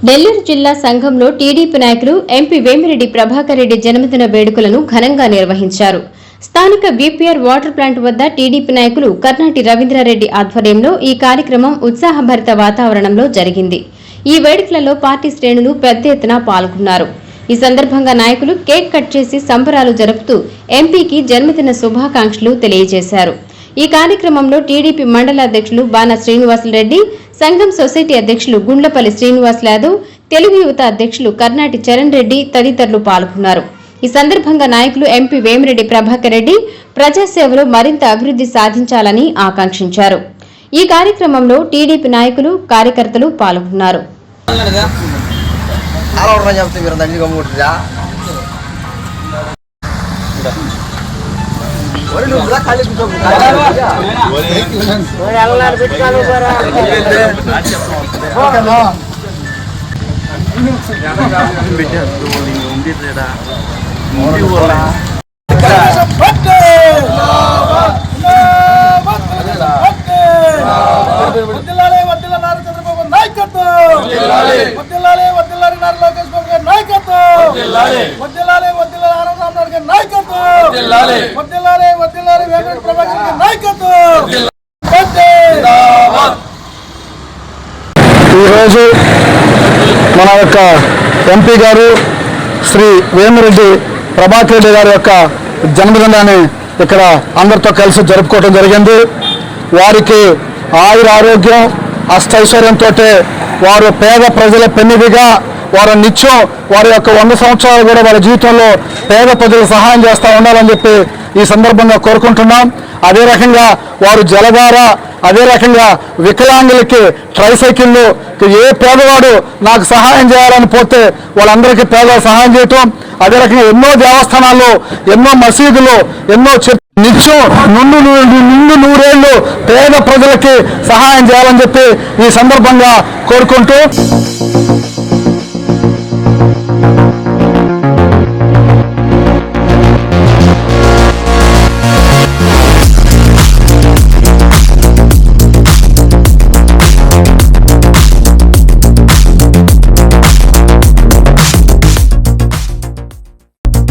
నెల్లూరు జిల్లా సంఘంలో టీడీపీ నాయకులు ఎంపీ వేమిరెడ్డి ప్రభాకర్ రెడ్డి జన్మదిన వేడుకలను ఘనంగా నిర్వహించారు. స్థానిక బీపీఆర్ వాటర్ ప్లాంట్ వద్ద టీడీపీ నాయకులు కర్నాటి రవీంద్రారెడ్డి ఆధ్వర్యంలో ఈ కార్యక్రమం ఉత్సాహభరిత వాతావరణంలో జరిగింది. ఈ వేడుకలలో పార్టీ శ్రేణులు పెద్ద ఎత్తున పాల్గొన్నారు. ఈ సందర్భంగా నాయకులు కేక్ కట్ చేసి సంబరాలు జరుపుతూ ఎంపీకి జన్మదిన శుభాకాంక్షలు తెలియజేశారు. ఈ కార్యక్రమంలో టీడీపీ మండల అధ్యక్షులు బాణ శ్రీనివాసరెడ్డి, సంఘం సొసైటీ అధ్యక్షులు గుండ్లపల్లి శ్రీనివాస్ యాదవ్, తెలుగు యువత అధ్యక్షులు కర్నాటి చరణ్ రెడ్డి తదితరులు పాల్గొన్నారు. ఈ సందర్భంగా నాయకులు ఎంపీ వేమిరెడ్డి ప్రభాకర్ రెడ్డి ప్రజాసేవలో మరింత అభివృద్ధి సాధించాలని ఆకాంక్షించారు. ఈ కార్యక్రమంలో టీడీపీ నాయకులు, కార్యకర్తలు పాల్గొన్నారు. ఈరోజు మన యొక్క ఎంపీ గారు శ్రీ వేమిరెడ్డి ప్రభాకర్ రెడ్డి గారి యొక్క జన్మదినాన్ని ఇక్కడ అందరితో కలిసి జరుపుకోవడం జరిగింది. వారికి ఆయుర ఆరోగ్యం అష్టైశ్వర్యంతో వారు పేద ప్రజల పెన్నిదిగా వారు నిత్యం వారి యొక్క 100 సంవత్సరాలు కూడా వారి జీవితంలో పేద ప్రజలకు సహాయం చేస్తూ ఉండాలని చెప్పి ఈ సందర్భంగా కోరుకుంటున్నాం. అదే రకంగా వారు జలధార, అదే రకంగా వికలాంగులకి ట్రైసైకిళ్ళు, ఏ పేదవాడు నాకు సహాయం చేయాలని పోతే వాళ్ళందరికీ పేదవాళ్ళు సహాయం చేయటం, అదే రకంగా ఎన్నో దేవస్థానాలు, ఎన్నో మసీదులు, ఎన్నో నిత్యం నిండు నూరేళ్లు పేద ప్రజలకి సహాయం చేయాలని చెప్పి ఈ సందర్భంగా కోరుకుంటూ